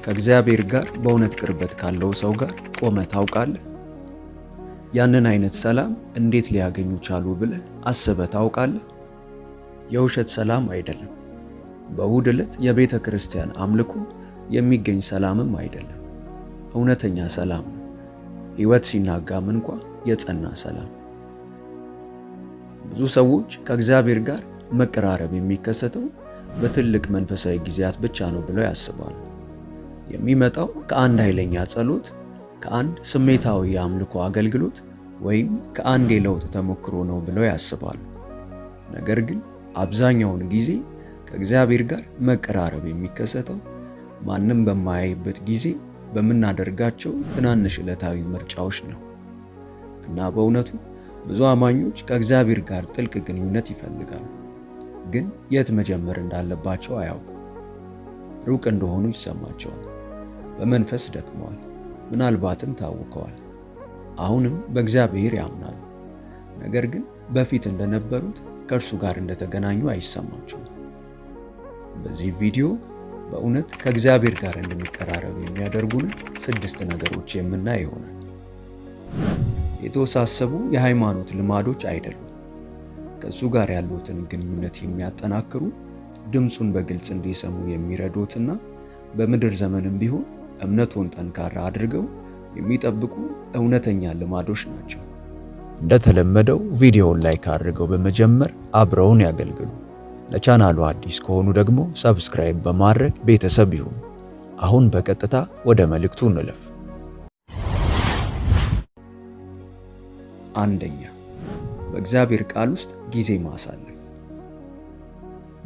ከእግዚአብሔር ጋር በእውነት ቅርበት ካለው ሰው ጋር ቆመህ ታውቃለህ? ያንን አይነት ሰላም እንዴት ሊያገኙ ቻሉ ብለህ አስበህ ታውቃለህ? የውሸት ሰላም አይደለም። በእሁድ ዕለት የቤተ ክርስቲያን አምልኮ የሚገኝ ሰላምም አይደለም። እውነተኛ ሰላም ነው። ሕይወት ሲናጋም እንኳ የጸና ሰላም። ብዙ ሰዎች ከእግዚአብሔር ጋር መቀራረብ የሚከሰተው በትልቅ መንፈሳዊ ጊዜያት ብቻ ነው ብለው ያስባሉ። የሚመጣው ከአንድ ኃይለኛ ጸሎት፣ ከአንድ ስሜታዊ የአምልኮ አገልግሎት ወይም ከአንድ የለውጥ ተሞክሮ ነው ብለው ያስባሉ። ነገር ግን አብዛኛውን ጊዜ ከእግዚአብሔር ጋር መቀራረብ የሚከሰተው ማንም በማያይበት ጊዜ በምናደርጋቸው ትናንሽ ዕለታዊ ምርጫዎች ነው። እና በእውነቱ ብዙ አማኞች ከእግዚአብሔር ጋር ጥልቅ ግንኙነት ይፈልጋሉ፣ ግን የት መጀመር እንዳለባቸው አያውቁም። ሩቅ እንደሆኑ ይሰማቸዋል። በመንፈስ ደክመዋል፣ ምናልባትም ታውከዋል። አሁንም በእግዚአብሔር ያምናሉ፣ ነገር ግን በፊት እንደነበሩት ከእርሱ ጋር እንደተገናኙ አይሰማቸውም። በዚህ ቪዲዮ በእውነት ከእግዚአብሔር ጋር እንድንቀራረብ የሚያደርጉን 6 ነገሮች የምናይ ይሆናል። የተወሳሰቡ የሃይማኖት ልማዶች አይደሉም። ከእሱ ጋር ያሉትን ግንኙነት የሚያጠናክሩ፣ ድምፁን በግልጽ እንዲሰሙ የሚረዱትና በምድር ዘመንም ቢሆን እምነቱን ጠንካራ አድርገው የሚጠብቁ እውነተኛ ልማዶች ናቸው። እንደተለመደው ቪዲዮውን ላይክ አድርገው በመጀመር አብረውን ያገልግሉ። ለቻናሉ አዲስ ከሆኑ ደግሞ ሰብስክራይብ በማድረግ ቤተሰብ ይሁኑ። አሁን በቀጥታ ወደ መልእክቱ እንለፍ። አንደኛ፣ በእግዚአብሔር ቃል ውስጥ ጊዜ ማሳለፍ።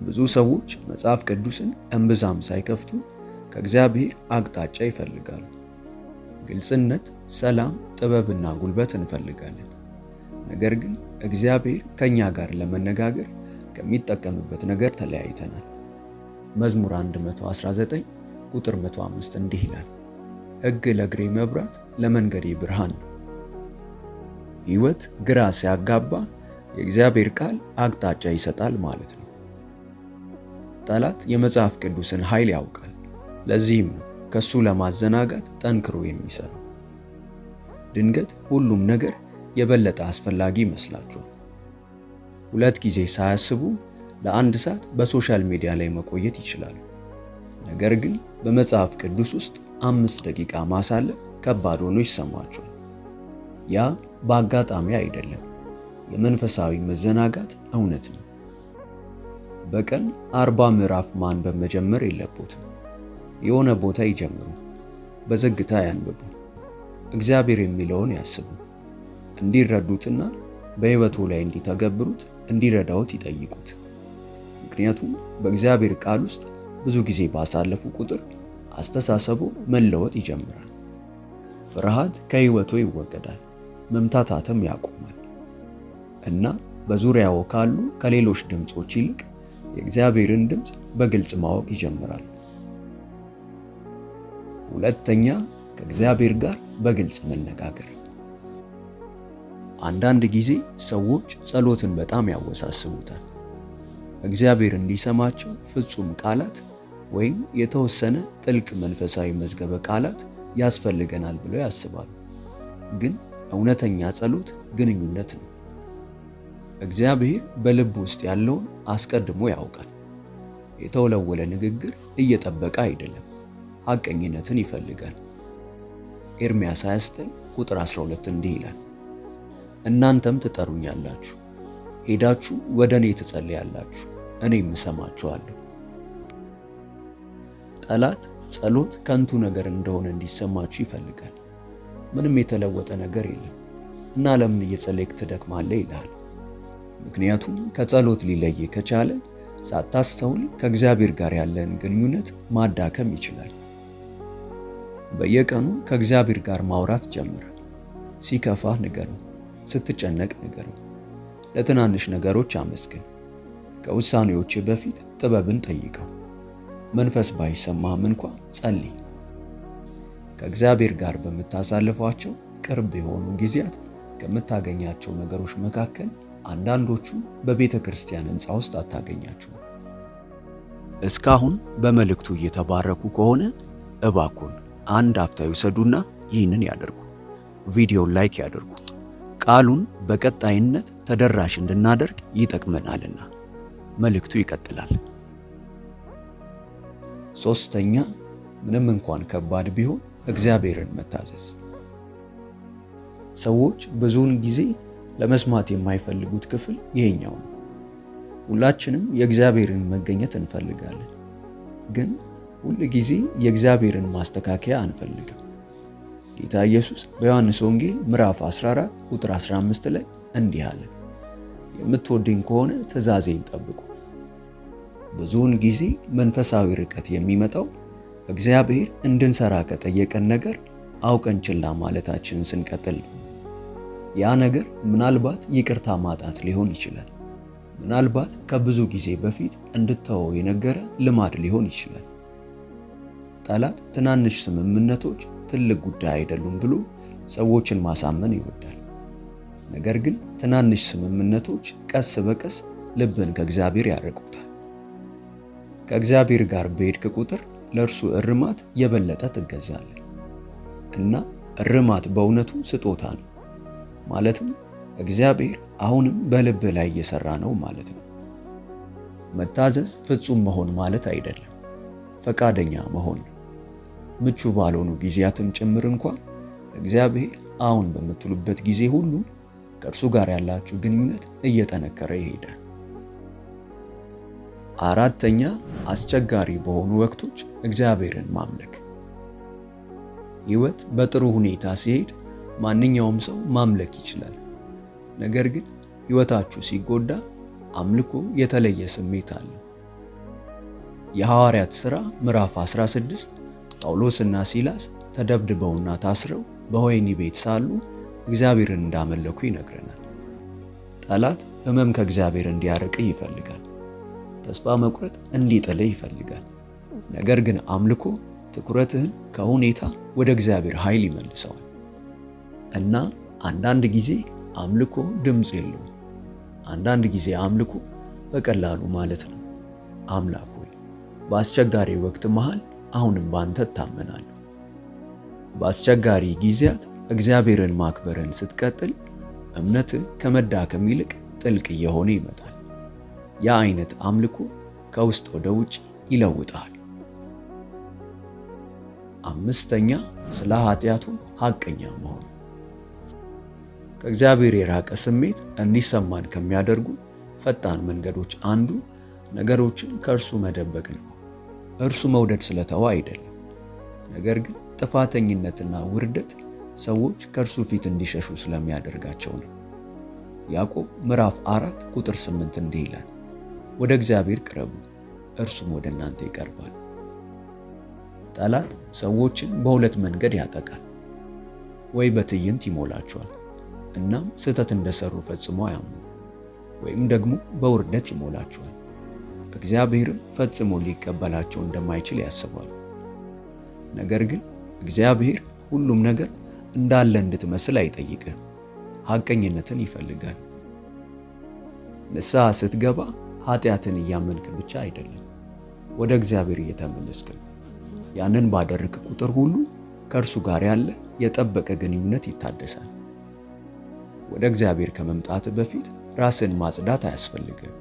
ብዙ ሰዎች መጽሐፍ ቅዱስን እምብዛም ሳይከፍቱ ከእግዚአብሔር አቅጣጫ ይፈልጋሉ። ግልጽነት፣ ሰላም፣ ጥበብና ጉልበት እንፈልጋለን። ነገር ግን እግዚአብሔር ከኛ ጋር ለመነጋገር ከሚጠቀምበት ነገር ተለያይተናል። መዝሙር 119 ቁጥር 105 እንዲህ ይላል፣ ሕግ ለእግሬ መብራት ለመንገዴ ብርሃን ነው። ሕይወት ግራ ሲያጋባ የእግዚአብሔር ቃል አቅጣጫ ይሰጣል ማለት ነው። ጠላት የመጽሐፍ ቅዱስን ኃይል ያውቃል። ለዚህም ነው ከሱ ለማዘናጋት ጠንክሮ የሚሰራው። ድንገት ሁሉም ነገር የበለጠ አስፈላጊ ይመስላችኋል። 2 ጊዜ ሳያስቡ ለ1 ሰዓት በሶሻል ሚዲያ ላይ መቆየት ይችላሉ። ነገር ግን በመጽሐፍ ቅዱስ ውስጥ 5 ደቂቃ ማሳለፍ ከባድ ሆኖ ይሰማችኋል። ያ በአጋጣሚ አይደለም፣ የመንፈሳዊ መዘናጋት እውነት ነው። በቀን 40 ምዕራፍ ማንበብ መጀመር የለቦትም። የሆነ ቦታ ይጀምሩ፣ በዝግታ ያንብቡ፣ እግዚአብሔር የሚለውን ያስቡ፣ እንዲረዱትና በሕይወቱ ላይ እንዲተገብሩት እንዲረዳውት ይጠይቁት። ምክንያቱም በእግዚአብሔር ቃል ውስጥ ብዙ ጊዜ ባሳለፉ ቁጥር አስተሳሰቡ መለወጥ ይጀምራል። ፍርሃት ከሕይወቱ ይወገዳል፣ መምታታትም ያቆማል እና በዙሪያው ካሉ ከሌሎች ድምጾች ይልቅ የእግዚአብሔርን ድምጽ በግልጽ ማወቅ ይጀምራል። ሁለተኛ፣ ከእግዚአብሔር ጋር በግልጽ መነጋገር። አንዳንድ ጊዜ ሰዎች ጸሎትን በጣም ያወሳስቡታል። እግዚአብሔር እንዲሰማቸው ፍጹም ቃላት ወይም የተወሰነ ጥልቅ መንፈሳዊ መዝገበ ቃላት ያስፈልገናል ብለው ያስባሉ። ግን እውነተኛ ጸሎት ግንኙነት ነው። እግዚአብሔር በልብ ውስጥ ያለውን አስቀድሞ ያውቃል። የተወለወለ ንግግር እየጠበቀ አይደለም፣ ሐቀኝነትን ይፈልጋል። ኤርምያስ 29 ቁጥር 12 እንዲህ ይላል፣ እናንተም ትጠሩኛላችሁ፣ ሄዳችሁ ወደ እኔ ትጸልያላችሁ፣ እኔም እሰማችኋለሁ። ጠላት ጸሎት ከንቱ ነገር እንደሆነ እንዲሰማችሁ ይፈልጋል። ምንም የተለወጠ ነገር የለም እና ለምን እየጸለይክ ትደክማለህ ይልሃል። ምክንያቱም ከጸሎት ሊለይ ከቻለ ሳታስተውል ከእግዚአብሔር ጋር ያለን ግንኙነት ማዳከም ይችላል። በየቀኑ ከእግዚአብሔር ጋር ማውራት ጀምር። ሲከፋህ ንገረው፣ ስትጨነቅ ንገረው። ለትናንሽ ነገሮች አመስግን። ከውሳኔዎች በፊት ጥበብን ጠይቀው። መንፈስ ባይሰማህም እንኳ ጸልይ። ከእግዚአብሔር ጋር በምታሳልፏቸው ቅርብ የሆኑ ጊዜያት ከምታገኛቸው ነገሮች መካከል አንዳንዶቹ በቤተ ክርስቲያን ሕንፃ ውስጥ አታገኛቸው። እስካሁን በመልእክቱ እየተባረኩ ከሆነ እባክዎን አንድ አፍታ ይውሰዱና ይህንን ያደርጉ። ቪዲዮውን ላይክ ያደርጉ። ቃሉን በቀጣይነት ተደራሽ እንድናደርግ ይጠቅመናልና። መልእክቱ ይቀጥላል። ሶስተኛ፣ ምንም እንኳን ከባድ ቢሆን እግዚአብሔርን መታዘዝ። ሰዎች ብዙውን ጊዜ ለመስማት የማይፈልጉት ክፍል ይሄኛው ነው። ሁላችንም የእግዚአብሔርን መገኘት እንፈልጋለን፣ ግን ሁል ጊዜ የእግዚአብሔርን ማስተካከያ አንፈልግም። ጌታ ኢየሱስ በዮሐንስ ወንጌል ምዕራፍ 14 ቁጥር 15 ላይ እንዲህ አለ፣ የምትወደኝ ከሆነ ትእዛዜን ጠብቁ። ብዙውን ጊዜ መንፈሳዊ ርቀት የሚመጣው እግዚአብሔር እንድንሰራ ከጠየቀን ነገር አውቀን ችላ ማለታችንን ስንቀጥል ነው። ያ ነገር ምናልባት ይቅርታ ማጣት ሊሆን ይችላል። ምናልባት ከብዙ ጊዜ በፊት እንድተወው የነገረ ልማድ ሊሆን ይችላል። ጠላት ትናንሽ ስምምነቶች ትልቅ ጉዳይ አይደሉም ብሎ ሰዎችን ማሳመን ይወዳል። ነገር ግን ትናንሽ ስምምነቶች ቀስ በቀስ ልብን ከእግዚአብሔር ያርቁታል። ከእግዚአብሔር ጋር በሄድክ ቁጥር ለእርሱ እርማት የበለጠ ትገዛለህ። እና እርማት በእውነቱ ስጦታ ነው። ማለትም እግዚአብሔር አሁንም በልብህ ላይ እየሰራ ነው ማለት ነው። መታዘዝ ፍጹም መሆን ማለት አይደለም፣ ፈቃደኛ መሆን ነው። ምቹ ባልሆኑ ጊዜያትም ጭምር እንኳን እግዚአብሔር አሁን በምትሉበት ጊዜ ሁሉ ከእርሱ ጋር ያላችሁ ግንኙነት እየጠነከረ ይሄዳል። አራተኛ፣ አስቸጋሪ በሆኑ ወቅቶች እግዚአብሔርን ማምለክ። ሕይወት በጥሩ ሁኔታ ሲሄድ ማንኛውም ሰው ማምለክ ይችላል። ነገር ግን ሕይወታችሁ ሲጎዳ አምልኮ የተለየ ስሜት አለው። የሐዋርያት ሥራ ምዕራፍ 16 ጳውሎስና ሲላስ ተደብድበውና ታስረው በወህኒ ቤት ሳሉ እግዚአብሔርን እንዳመለኩ ይነግረናል። ጠላት ሕመም ከእግዚአብሔር እንዲያርቅህ ይፈልጋል። ተስፋ መቁረጥ እንዲጥልህ ይፈልጋል። ነገር ግን አምልኮ ትኩረትህን ከሁኔታ ወደ እግዚአብሔር ኃይል ይመልሰዋል። እና አንዳንድ ጊዜ አምልኮ ድምፅ የለውም። አንዳንድ ጊዜ አምልኮ በቀላሉ ማለት ነው፣ አምላክ ሆይ በአስቸጋሪ ወቅት መሃል አሁንም ባንተ እታመናለሁ። በአስቸጋሪ ጊዜያት እግዚአብሔርን ማክበርን ስትቀጥል እምነትህ ከመዳከም ይልቅ ጥልቅ እየሆነ ይመጣል። ያ አይነት አምልኮ ከውስጥ ወደ ውጭ ይለውጣል። አምስተኛ፣ ስለ ኃጢአቱ ሐቀኛ መሆን። ከእግዚአብሔር የራቀ ስሜት እንዲሰማን ከሚያደርጉ ፈጣን መንገዶች አንዱ ነገሮችን ከእርሱ መደበቅ ነው። እርሱ መውደድ ስለተዋ አይደለም፣ ነገር ግን ጥፋተኝነትና ውርደት ሰዎች ከእርሱ ፊት እንዲሸሹ ስለሚያደርጋቸው ነው። ያዕቆብ ምዕራፍ 4 ቁጥር 8 እንዲህ ይላል፣ ወደ እግዚአብሔር ቅረቡ፣ እርሱም ወደ እናንተ ይቀርባል። ጠላት ሰዎችን በሁለት መንገድ ያጠቃል። ወይ በትዕይንት ይሞላቸዋል፣ እናም ስህተት እንደሰሩ ፈጽሞ አያምኑ፣ ወይም ደግሞ በውርደት ይሞላቸዋል። እግዚአብሔርም ፈጽሞ ሊቀበላቸው እንደማይችል ያስባሉ። ነገር ግን እግዚአብሔር ሁሉም ነገር እንዳለ እንድትመስል አይጠይቅም፣ ሐቀኝነትን ይፈልጋል። ንስሐ ስትገባ ኃጢአትን እያመንክ ብቻ አይደለም፣ ወደ እግዚአብሔር እየተመለስክ ነው። ያንን ባደረክ ቁጥር ሁሉ ከእርሱ ጋር ያለ የጠበቀ ግንኙነት ይታደሳል። ወደ እግዚአብሔር ከመምጣት በፊት ራስን ማጽዳት አያስፈልግም።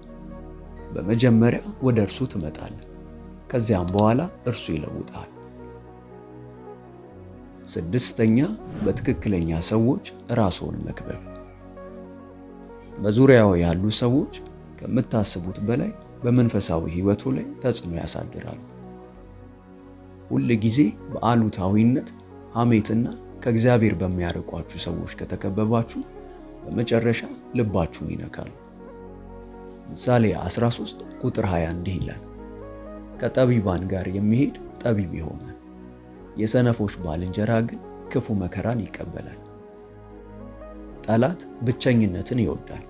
በመጀመሪያ ወደ እርሱ ትመጣለህ፣ ከዚያም በኋላ እርሱ ይለውጣል። ስድስተኛ፣ በትክክለኛ ሰዎች ራስዎን መክበብ። በዙሪያው ያሉ ሰዎች ከምታስቡት በላይ በመንፈሳዊ ሕይወቱ ላይ ተጽዕኖ ያሳድራሉ። ሁል ጊዜ በአሉታዊነት ሐሜትና ከእግዚአብሔር በሚያርቋችሁ ሰዎች ከተከበባችሁ በመጨረሻ ልባችሁን ይነካሉ። ምሳሌ 13 ቁጥር 20 እንዲህ ይላል፣ ከጠቢባን ጋር የሚሄድ ጠቢብ ይሆናል፣ የሰነፎች ባልንጀራ ግን ክፉ መከራን ይቀበላል። ጠላት ብቸኝነትን ይወዳል።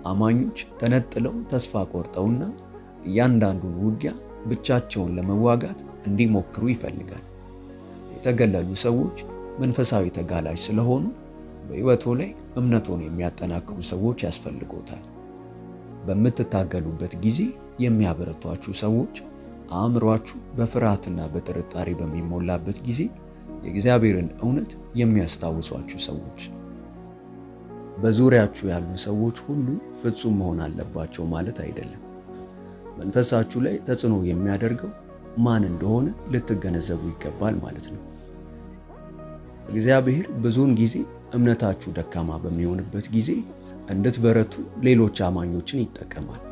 አማኞች ተነጥለው ተስፋ ቆርጠውና እያንዳንዱን ውጊያ ብቻቸውን ለመዋጋት እንዲሞክሩ ይፈልጋል። የተገለሉ ሰዎች መንፈሳዊ ተጋላጭ ስለሆኑ በሕይወቶ ላይ እምነቶን የሚያጠናክሩ ሰዎች ያስፈልጎታል። በምትታገሉበት ጊዜ የሚያበረቷችሁ ሰዎች አእምሯችሁ በፍርሃትና በጥርጣሬ በሚሞላበት ጊዜ የእግዚአብሔርን እውነት የሚያስታውሷችሁ ሰዎች። በዙሪያችሁ ያሉ ሰዎች ሁሉ ፍጹም መሆን አለባቸው ማለት አይደለም። መንፈሳችሁ ላይ ተጽዕኖ የሚያደርገው ማን እንደሆነ ልትገነዘቡ ይገባል ማለት ነው። እግዚአብሔር ብዙውን ጊዜ እምነታችሁ ደካማ በሚሆንበት ጊዜ እንድትበረቱ ሌሎች አማኞችን ይጠቀማል።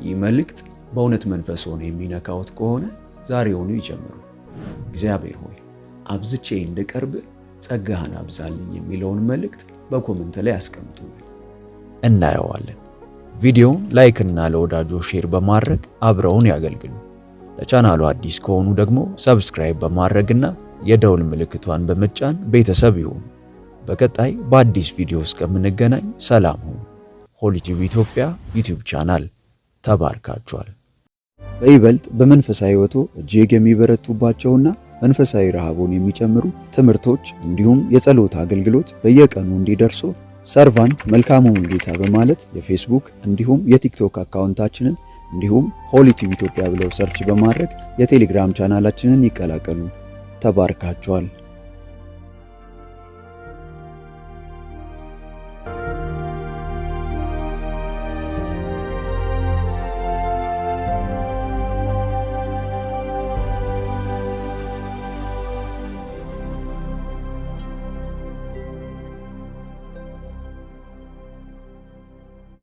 ይህ መልእክት በእውነት መንፈስ ሆኖ የሚነካዎት ከሆነ ዛሬውኑ ይጀምሩ። እግዚአብሔር ሆይ አብዝቼ እንድቀርብ ጸጋህን አብዛልኝ የሚለውን መልእክት በኮሜንት ላይ አስቀምጡልኝ፣ እናየዋለን። ቪዲዮውን ላይክ እና ለወዳጆ ሼር በማድረግ አብረውን ያገልግሉ። ለቻናሉ አዲስ ከሆኑ ደግሞ ሰብስክራይብ በማድረግና የደውል ምልክቷን በመጫን ቤተሰብ ይሁኑ። በቀጣይ በአዲስ ቪዲዮ እስከምንገናኝ ሰላም ሁኑ። ሆሊ ቲዩብ ኢትዮጵያ ዩቲዩብ ቻናል ተባርካችኋል። በይበልጥ በመንፈሳዊ ሕይወቶ እጅግ የሚበረቱባቸውና መንፈሳዊ ረሃቡን የሚጨምሩ ትምህርቶች እንዲሁም የጸሎት አገልግሎት በየቀኑ እንዲደርሱ ሰርቫንት መልካሙን ጌታ በማለት የፌስቡክ እንዲሁም የቲክቶክ አካውንታችንን እንዲሁም ሆሊ ቲዩብ ኢትዮጵያ ብለው ሰርች በማድረግ የቴሌግራም ቻናላችንን ይቀላቀሉ። ተባርካችኋል።